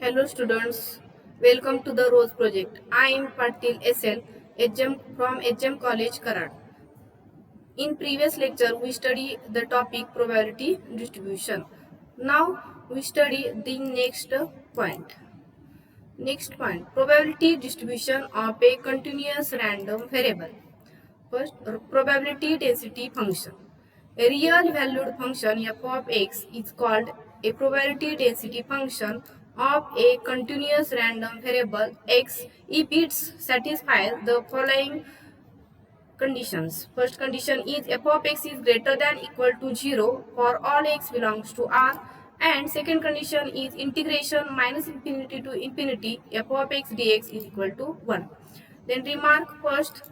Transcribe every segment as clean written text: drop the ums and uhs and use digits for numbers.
Hello students, welcome to the Rose project. I am Patil SL, HM from HM College Karad. In previous lecture we study the topic probability distribution. Now we study the point. Next point, probability distribution of a continuous random variable. First, probability density function. A real valued function f of x is called a probability density function of a continuous random variable x if it satisfies the following conditions. First condition is f of x is greater than equal to 0 for all x belongs to R, and second condition is integration minus infinity to infinity f of x dx is equal to 1. Then remark first,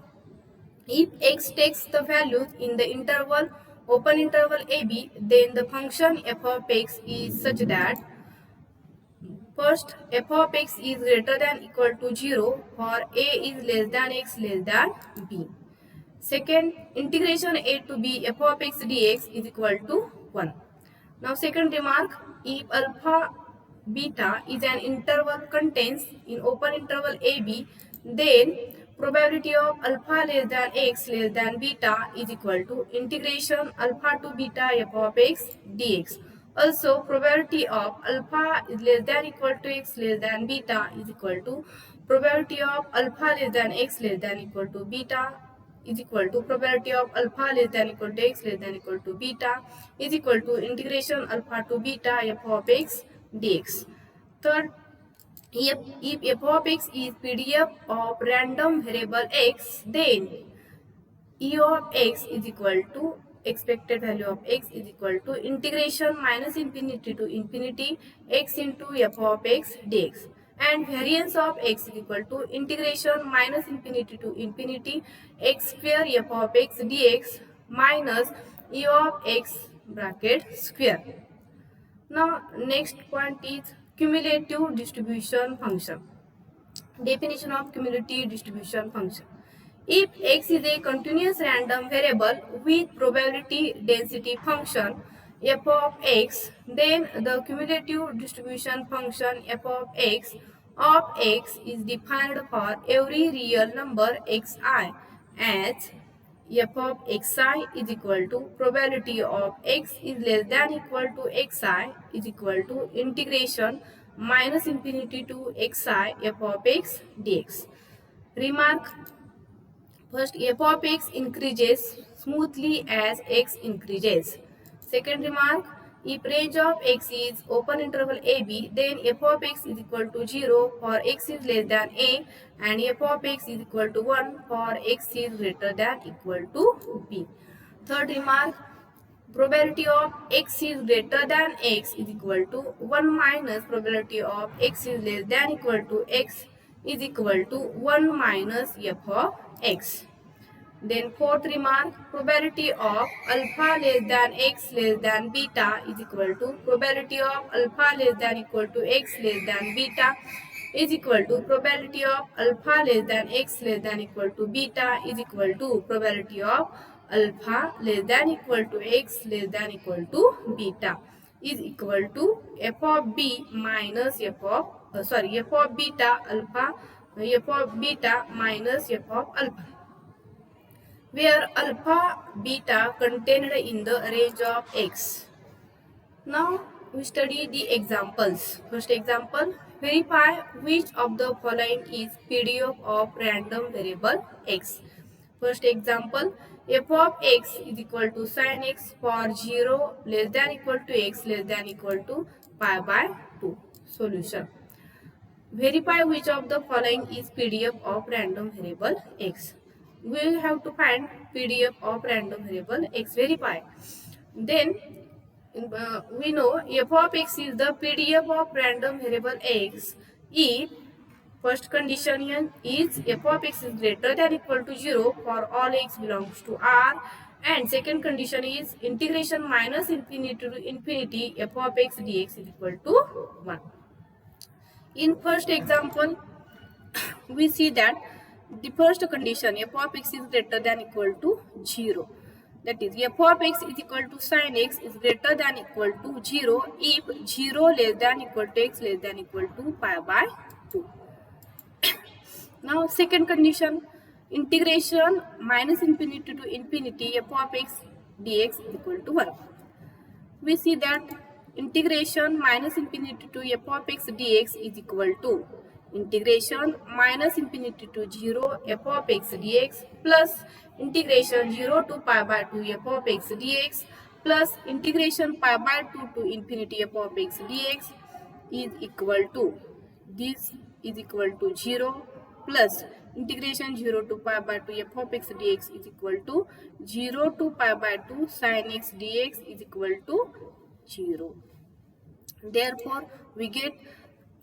if x takes the values in the interval open interval ab, then the function f of x is such that first f of x is greater than equal to 0 for a is less than x less than b. Second, integration a to b f of x dx is equal to 1. Now second remark, if alpha beta is an interval contains in open interval ab, then probability of alpha less than x less than beta is equal to integration alpha to beta f of x dx. Also, probability of alpha is less than equal to x less than beta is equal to probability of alpha less than x less than equal to beta is equal to probability of alpha less than equal to x less than equal to beta is equal to integration alpha to beta f of x dx. Third, if f of x is PDF of random variable x, then e of x is equal to expected value of x is equal to integration minus infinity to infinity x into f of x dx, and variance of x is equal to integration minus infinity to infinity x square f of x dx minus e of x bracket square. Now next point is cumulative distribution function. Definition of cumulative distribution function. If x is a continuous random variable with probability density function f of x, then the cumulative distribution function f of x is defined for every real number xi as f of xi is equal to probability of x is less than equal to xi is equal to integration minus infinity to xi f of x dx. Remark first, f of x increases smoothly as x increases. Second remark, if range of x is open interval ab, then f of x is equal to 0 for x is less than a, and f of x is equal to 1 for x is greater than equal to b. Third remark, probability of x is greater than x is equal to 1 minus probability of x is less than equal to x is equal to 1 minus f of x. Then fourth remark, probability of alpha less than x less than beta is equal to probability of alpha less than equal to x less than beta is equal to probability of alpha less than x less than equal to beta is equal to probability of alpha less than equal to x less than equal to beta is equal to f of b minus f of f of beta alpha f of beta minus f of alpha, where alpha beta contained in the range of x. Now we study the examples. First example, verify which of the following is PDF of random variable x. First example, f of x is equal to sin x for 0 less than equal to x less than equal to pi by 2. Solution. Verify which of the following is PDF of random variable x. We have to find PDF of random variable x. Verify. Then we know f of x is the PDF of random variable x if first condition is f of x is greater than equal to 0 for all x belongs to R, and second condition is integration minus infinity to infinity f of x dx is equal to 1. In first example, we see that the first condition f of x is greater than equal to 0. that is f of x is equal to sin x is greater than equal to 0 if 0 less than equal to x less than equal to pi by 2. Now second condition, integration minus infinity to infinity f of x dx is equal to 1. We see that integration minus infinity to f of x dx is equal to integration minus infinity to 0 f of x dx plus integration 0 to pi by 2 f of x dx plus integration pi by 2 to infinity f of x dx is equal to, this is equal to 0 plus integration 0 to pi by 2 f of x dx is equal to 0 to pi by 2 sin x dx is equal to 0. Therefore, we get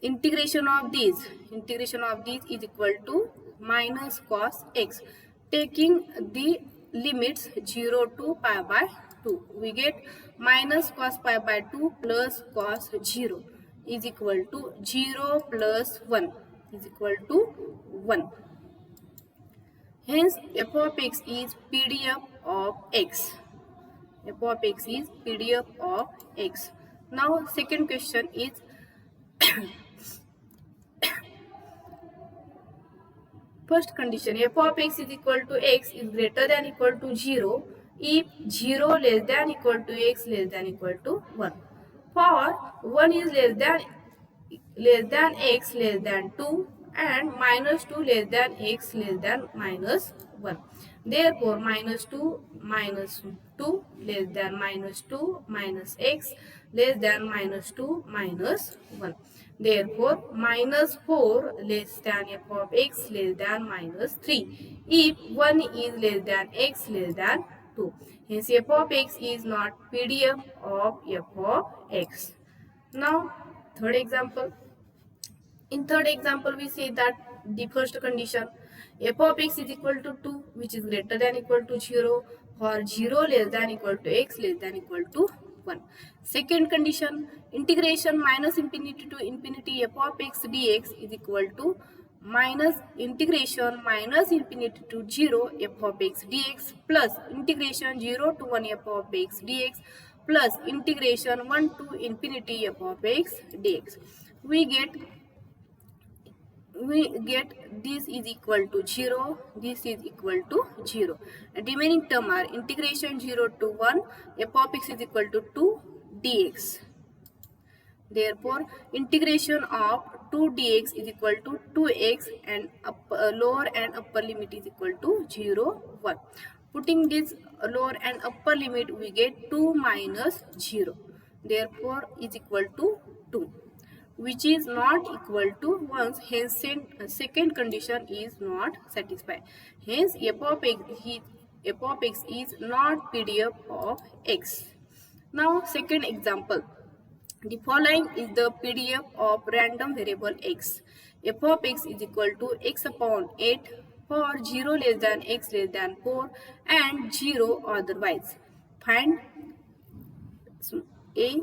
integration of these is equal to minus cos x. Taking the limits 0 to pi by 2, we get minus cos pi by 2 plus cos 0 is equal to 0 plus 1 is equal to 1. Hence, f of x is PDF of x. F of x is PDF of x. Now, second question is first condition, f of x is equal to x is greater than equal to 0 if 0 less than equal to x less than equal to 1. For 1 is less than x less than 2 and minus 2 less than x less than minus 1. Therefore, minus 2 less than minus 2 minus x less than minus 2 minus 1. Therefore, minus 4 less than f of x less than minus 3 if 1 is less than x less than 2. Hence, f of x is not PDF of f of x. Now, third example. In third example, we say that the first condition, f of x is equal to 2, which is greater than equal to 0, or 0 less than equal to x less than equal to 1. Second condition, integration minus infinity to infinity f of x dx is equal to minus integration minus infinity to 0 f of x dx plus integration 0 to 1 f of x dx plus integration 1 to infinity f of x dx. We get this is equal to 0, this is equal to 0. And remaining term are integration 0 to 1 f of x is equal to 2 dx. Therefore, integration of 2 dx is equal to 2x and lower and upper limit is equal to 0, 1. Putting this lower and upper limit, we get 2 minus 0. Therefore, is equal to 2, which is not equal to 1. Hence, second condition is not satisfied. Hence, f of x is not PDF of x. Now, second example. The following is the PDF of random variable x. f of x is equal to x upon 8 for 0 less than x less than 4 and 0 otherwise. Find A.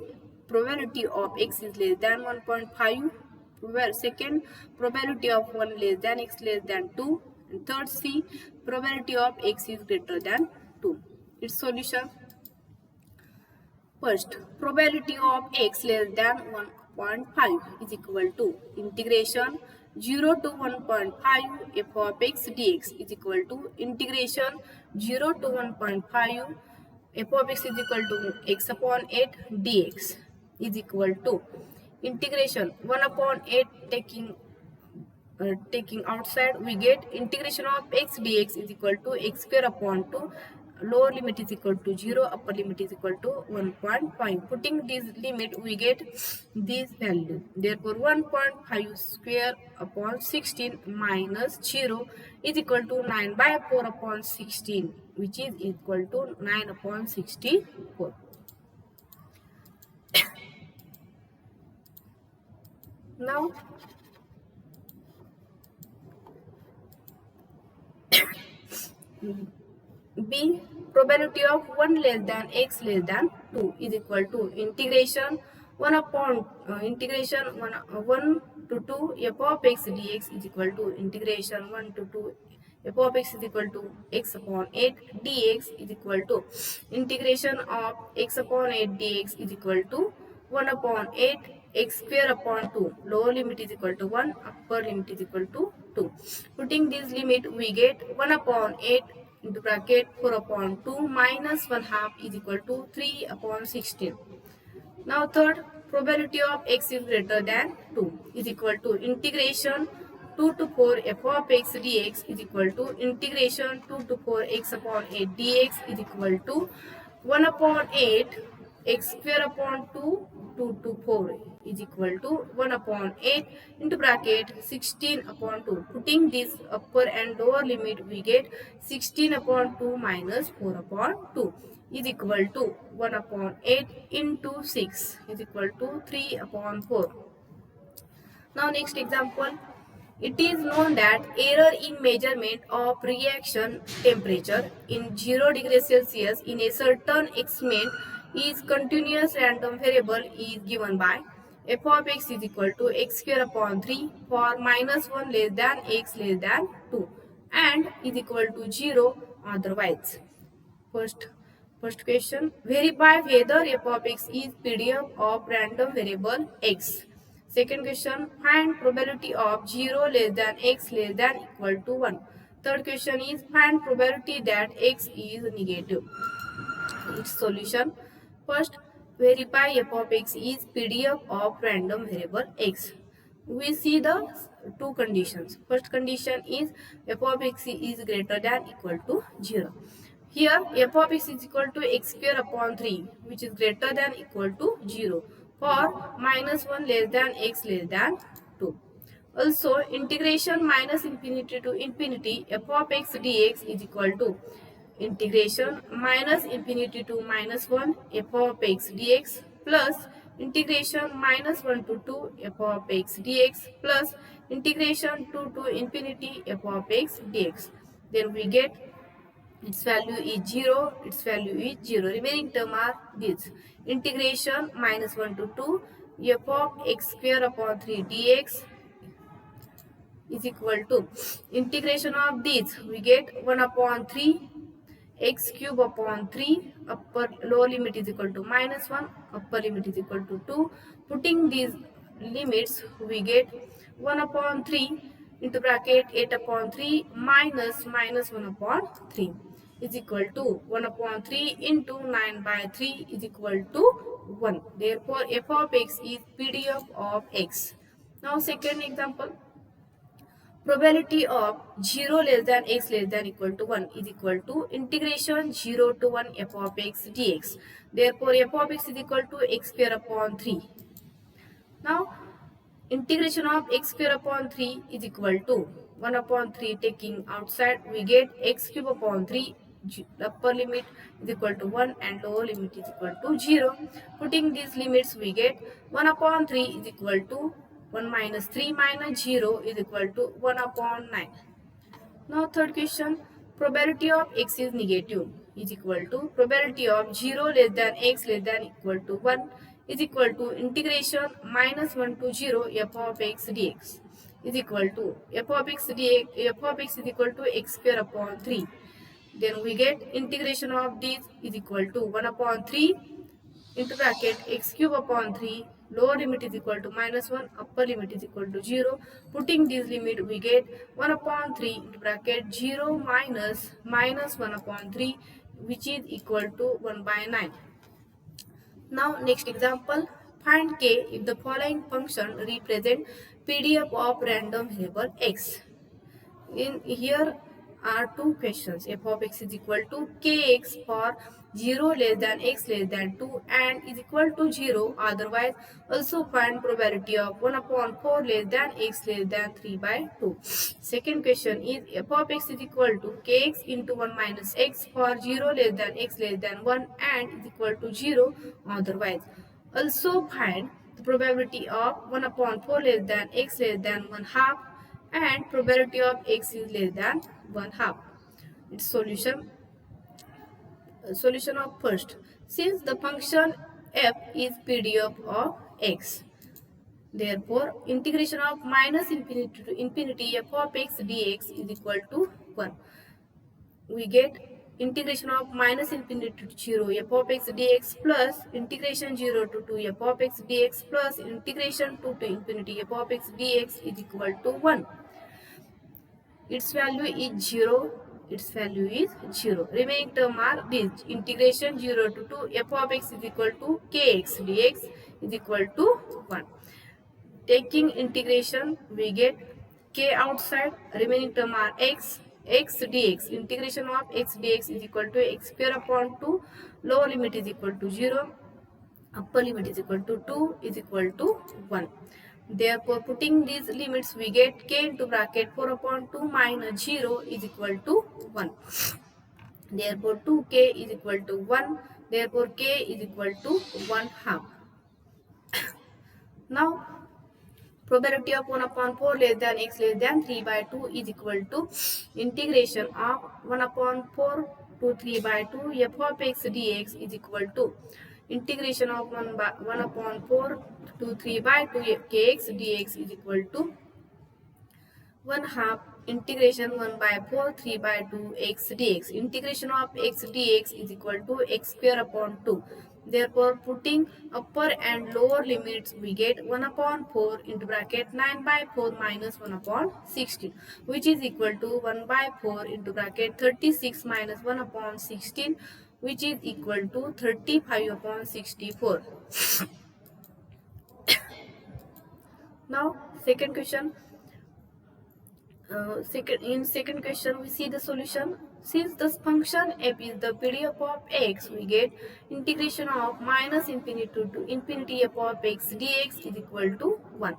Probability of x is less than 1.5. Second, probability of 1 less than x less than 2. And third, C. Probability of x is greater than 2. Its solution. First, probability of x less than 1.5 is equal to integration 0 to 1.5 f of x dx is equal to integration 0 to 1.5 f of x is equal to x upon 8 dx is equal to integration 1 upon 8 taking outside, we get integration of x dx is equal to x square upon 2. Lower limit is equal to 0, upper limit is equal to 1.5. Putting this limit, we get this value. Therefore, 1.5 square upon 16 minus 0 is equal to 9 by 4 upon 16, which is equal to 9 upon 64. Now, B. Probability of 1 less than x less than 2 is equal to integration 1 upon integration 1 to 2 f of x dx is equal to integration 1 to 2 f of x is equal to x upon 8 dx is equal to integration of x upon 8 dx is equal to 1 upon 8 x square upon 2. Lower limit is equal to 1, upper limit is equal to 2. Putting this limit, we get 1 upon 8 into bracket 4 upon 2 minus 1 half is equal to 3 upon 16. Now third, probability of x is greater than 2 is equal to integration 2 to 4 f of x dx is equal to integration 2 to 4 x upon 8 dx is equal to 1 upon 8 x square upon 2 2 to 4 is equal to 1 upon 8 into bracket 16 upon 2. Putting this upper and lower limit, we get 16 upon 2 minus 4 upon 2 is equal to 1 upon 8 into 6 is equal to 3 upon 4. Now next example. It is known that error in measurement of reaction temperature in 0 degrees Celsius in a certain experiment is continuous random variable is given by f of x is equal to x square upon 3 for minus 1 less than x less than 2 and is equal to 0 otherwise. First question, verify whether f of x is PDF of random variable x. Second question, find probability of 0 less than x less than equal to 1. Third question is find probability that x is negative. Its solution. First, verify f of x is PDF of random variable x. We see the two conditions. First condition is f of x is greater than equal to 0. Here f of x is equal to x square upon 3 which is greater than equal to 0 for minus 1 less than x less than 2. Also integration minus infinity to infinity f of x dx is equal to integration minus infinity to minus 1 f of x dx plus integration minus 1 to 2 f of x dx plus integration 2 to infinity f of x dx. Then we get its value is 0, its value is 0. Remaining term are these. Integration minus 1 to 2 f of x square upon 3 dx is equal to integration of these. We get 1 upon 3 x cube upon 3 upper lower limit is equal to minus 1 upper limit is equal to 2. Putting these limits, we get 1 upon 3 into bracket 8 upon 3 minus 1 upon 3 is equal to 1 upon 3 into 9 by 3 is equal to 1. Therefore f of x is PDF of x. Now second example. Probability of 0 less than x less than equal to 1 is equal to integration 0 to 1 f of x dx. Therefore f of x is equal to x square upon 3. Now integration of x square upon 3 is equal to 1 upon 3 taking outside, we get x cube upon 3. Upper limit is equal to 1 and lower limit is equal to 0. Putting these limits, we get 1 upon 3 is equal to 1 minus 3 minus 0 is equal to 1 upon 9. Now third question, probability of x is negative is equal to probability of 0 less than x less than equal to 1 is equal to integration minus 1 to 0 f of x dx is equal to f of x dx f of x is equal to x square upon 3. Then we get integration of these is equal to 1 upon 3 into bracket x cube upon 3 lower limit is equal to minus 1 upper limit is equal to 0. Putting this limit, we get 1 upon 3 into bracket 0 minus 1 upon 3 which is equal to 1 by 9. Now next example, find k if the following function represent PDF of random variable x. In here are two questions. F of x is equal to kx for 0 less than x less than 2 and is equal to 0. Otherwise, also find probability of 1 upon 4 less than x less than 3 by 2. Second question is f of x is equal to kx into 1 minus x for 0 less than x less than 1 and is equal to 0. Otherwise, also find the probability of 1 upon 4 less than x less than 1 half and probability of x is less than 1 half. Its solution. Solution of first. Since the function f is PDF of x, therefore integration of minus infinity to infinity f of x dx is equal to 1. We get integration of minus infinity to 0 f of x dx plus integration 0 to 2 f of x dx plus integration 2 to infinity f of x dx is equal to 1. Its value is 0. Its value is 0. Remaining term are this: integration 0 to 2 f of x is equal to kx dx is equal to 1. Taking integration, we get k outside. Remaining term are x dx. Integration of x dx is equal to x square upon 2. Lower limit is equal to 0. Upper limit is equal to 2 is equal to 1. Therefore, putting these limits, we get k into bracket 4 upon 2 minus 0 is equal to 1. Therefore, 2k is equal to 1. Therefore, k is equal to 1/2. Now, probability of 1 upon 4 less than x less than 3 by 2 is equal to integration of 1 upon 4 to 3 by 2 f of x dx is equal to integration of 1 upon 4 to 3 by 2 kx dx is equal to 1/2 integration 1 by 4 3 by 2 x dx. Integration of x dx is equal to x square upon 2. Therefore, putting upper and lower limits, we get 1 upon 4 into bracket 9 by 4 minus 1 upon 16, which is equal to 1 by 4 into bracket 36 minus 1 upon 16, which is equal to 35 upon 64. Now, second question. In second question, we see the solution. Since this function f is the PDF of x, we get integration of minus infinity to infinity f of x dx is equal to 1.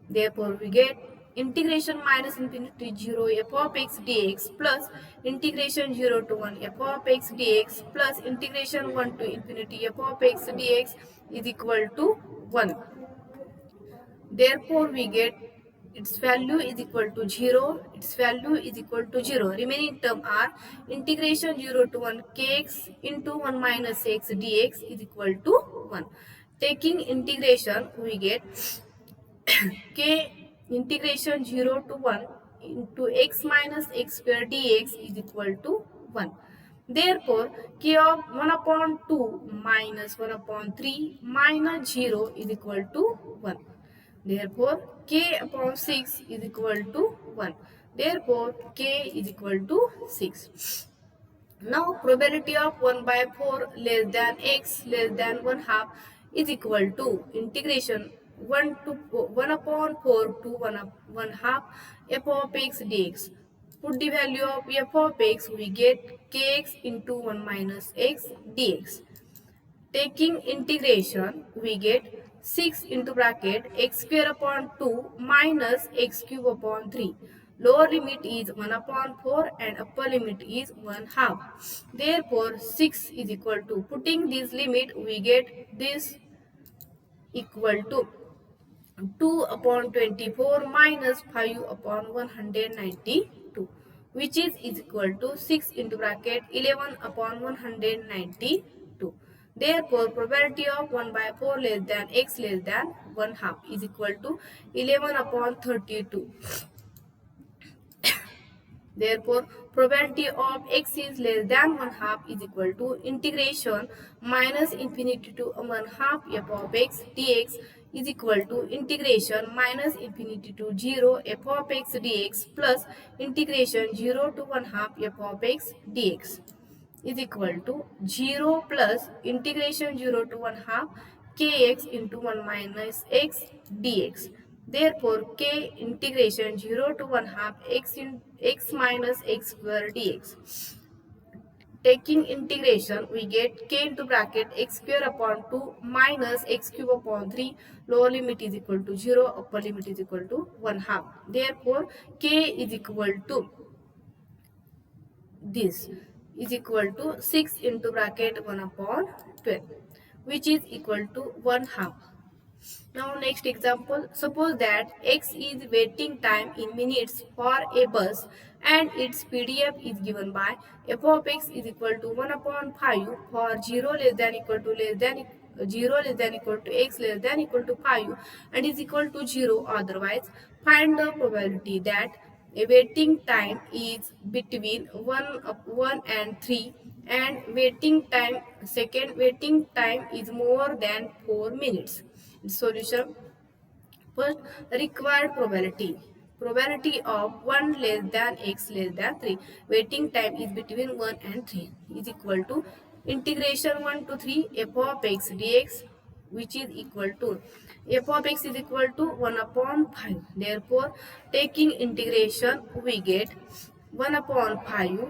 Therefore, we get integration minus infinity to 0 f of x dx plus integration 0 to 1 f of x dx plus integration 1 to infinity f of x dx is equal to 1. Therefore, we get its value is equal to 0. Its value is equal to 0. Remaining term are integration 0 to 1 kx into 1 minus x dx is equal to 1. Taking integration, we get k integration 0 to 1 into x minus x square dx is equal to 1. Therefore, k of 1 upon 2 minus 1 upon 3 minus 0 is equal to 1. Therefore, k upon 6 is equal to 1. Therefore, k is equal to 6. Now, probability of 1 by 4 less than x less than 1/2 is equal to integration 1 upon 4 to 1/2 f of x dx. Put the value of f of x, we get kx into 1 minus x dx. Taking integration, we get 6 into bracket x square upon 2 minus x cube upon 3. Lower limit is 1 upon 4 and upper limit is 1/2. Therefore, 6 is equal to, putting this limit, we get this equal to 2 upon 24 minus 5 upon 192, which is equal to 6 into bracket 11 upon 192. Therefore, probability of 1 by 4 less than x less than 1/2 is equal to 11 upon 32. Therefore, probability of x is less than 1/2 is equal to integration minus infinity to 1/2 f of x dx is equal to integration minus infinity to 0 f of x dx plus integration 0 to 1/2 f of x dx is equal to 0 plus integration 0 to 1/2 kx into 1 minus x dx. Therefore, k integration 0 to 1/2 x minus x square dx. Taking integration, we get k into bracket x square upon 2 minus x cube upon 3. Lower limit is equal to 0, upper limit is equal to 1/2. Therefore, k is equal to this is equal to 6 into bracket 1 upon 12, which is equal to 1/2. Now, next example. Suppose that x is waiting time in minutes for a bus and its PDF is given by f of x is equal to 1 upon 5 for 0 less than equal to 0 less than equal to x less than equal to 5 and is equal to 0. Otherwise, find the probability that waiting time is between 1 and 3, and second waiting time is more than 4 minutes. Solution. First, required probability. Probability of 1 less than x less than 3. Waiting time is between 1 and 3 is equal to integration 1 to 3 f of x dx, which is equal to f of x is equal to 1 upon 5. Therefore, taking integration, we get 1 upon 5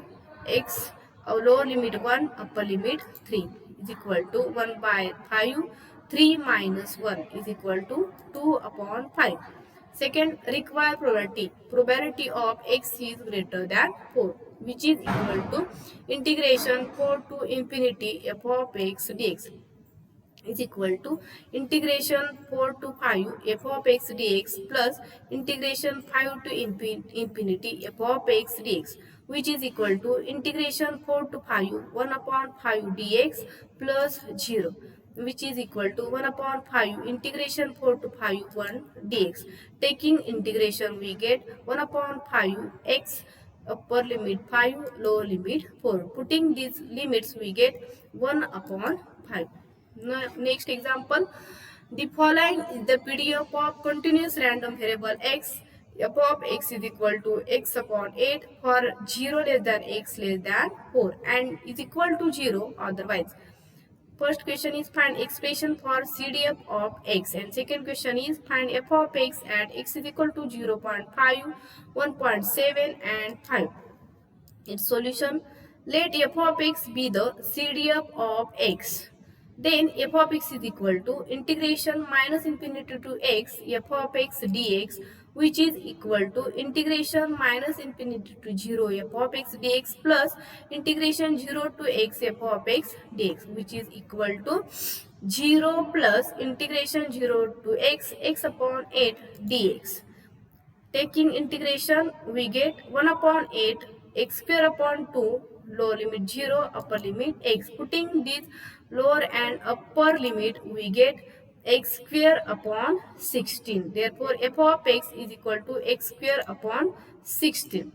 x, lower limit 1, upper limit 3 is equal to 1 by 5. 3 minus 1 is equal to 2 upon 5. Second, required probability. Probability of x is greater than 4, which is equal to integration 4 to infinity f of x dx is equal to integration 4 to 5 f of x dx plus integration 5 to infinity f of x dx, which is equal to integration 4 to 5 1 upon 5 dx plus 0, which is equal to 1 upon 5 integration 4 to 5 1 dx. Taking integration, we get 1 upon 5 x, upper limit 5, lower limit 4. Putting these limits, we get 1 upon 5. Next example, the following is the PDF of continuous random variable x. F of x is equal to x upon 8 for 0 less than x less than 4 and is equal to 0 otherwise. First question is find expression for CDF of x, and second question is find f of x at x is equal to 0 0.5, 1.7 and 5. Its solution. Let f of x be the CDF of x. Then f of x is equal to integration minus infinity to x f of x dx, which is equal to integration minus infinity to 0 f of x dx plus integration 0 to x f of x dx, which is equal to 0 plus integration 0 to x upon 8 dx. Taking integration, we get 1 upon 8 x square upon 2, lower limit 0, upper limit x. Putting this lower and upper limit, we get x square upon 16. Therefore, f of x is equal to x square upon 16.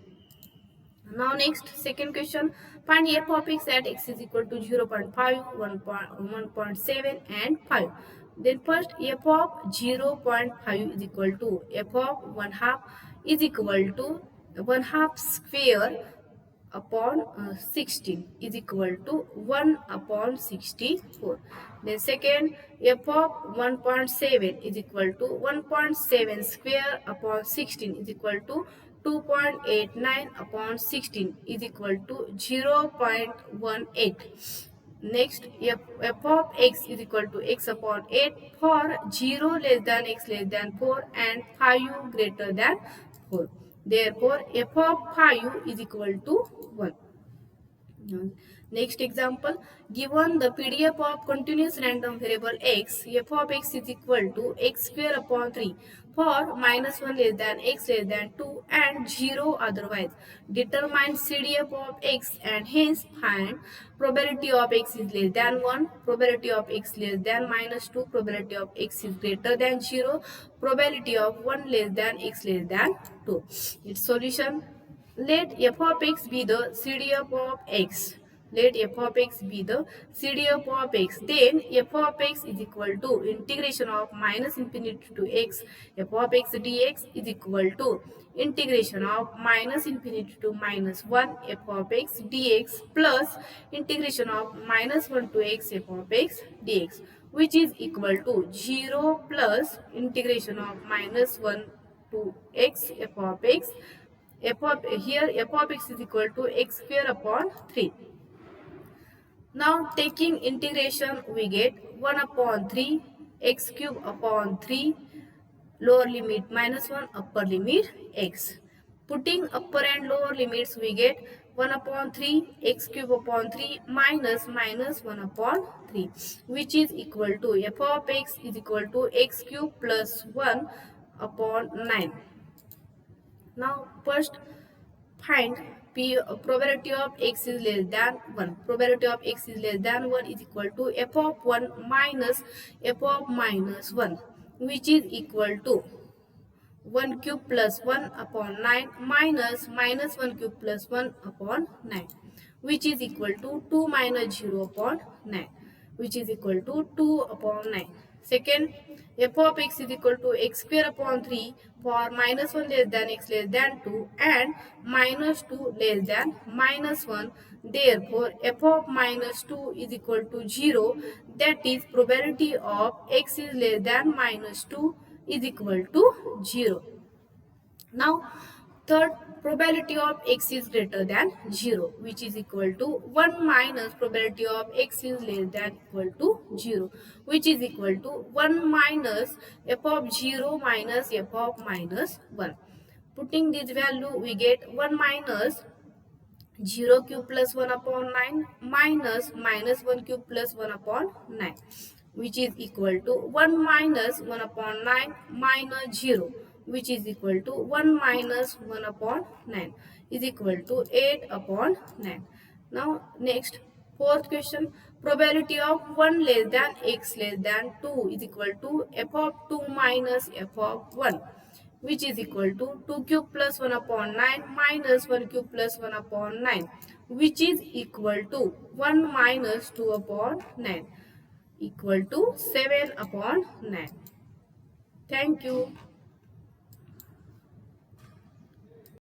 Now next, second question, find f of x at x is equal to 0 0.5, 1.7 and 5. Then first, f of 0 0.5 is equal to f of 1 half is equal to 1 half square upon 16 is equal to 1 upon 64. Then second, f of 1.7 is equal to 1.7 square upon 16 is equal to 2.89 upon 16 is equal to 0.18. Next, f of x is equal to x upon 8 for 0 less than x less than 4 and 5 greater than 4. Therefore, f of 5 is equal to 1. Next example, given the PDF of continuous random variable x, f of x is equal to x square upon 3 for minus 1 less than x less than 2 and 0 otherwise. Determine CDF of x and hence find probability of x is less than 1, probability of x less than minus 2, probability of x is greater than 0, probability of 1 less than x less than 2. Its solution. Let f of x be the CDF of x. Let f of x be the CDF of x. Then f of x is equal to integration of minus infinity to x f of x dx is equal to integration of minus infinity to minus 1 f of x dx plus integration of minus 1 to x f of x dx, which is equal to 0 plus integration of minus 1 to x f of x. F of x is equal to x square upon 3. Now taking integration, we get 1 upon 3 x cube upon 3, lower limit minus 1, upper limit x. Putting upper and lower limits, we get 1 upon 3 x cube upon 3 minus 1 upon 3, which is equal to f of x is equal to x cube plus 1 upon 9. Now first, find probability of x is less than 1. Probability of x is less than 1 is equal to f of 1 minus f of minus 1, which is equal to 1 cube plus 1 upon 9 minus minus 1 cube plus 1 upon 9, which is equal to 2 minus 0 upon 9, which is equal to 2 upon 9. Second, f of x is equal to x square upon 3 for minus 1 less than x less than 2 and minus 2 less than minus 1. Therefore, f of minus 2 is equal to 0. That is, probability of x is less than minus 2 is equal to 0. Now, third, probability of x is greater than 0, which is equal to 1 minus probability of x is less than equal to 0, which is equal to 1 minus f of 0 minus f of minus 1. Putting this value, we get 1 minus 0 cube plus 1 upon 9 minus minus 1 cube plus 1 upon 9, which is equal to 1 minus 1 upon 9 minus 0, which is equal to 1 minus 1 upon 9 is equal to 8 upon 9. Now next, fourth question, probability of 1 less than x less than 2 is equal to f of 2 minus f of 1, which is equal to 2 cube plus 1 upon 9 minus 1 cube plus 1 upon 9, which is equal to 1 minus 2 upon 9, equal to 7 upon 9. Thank you.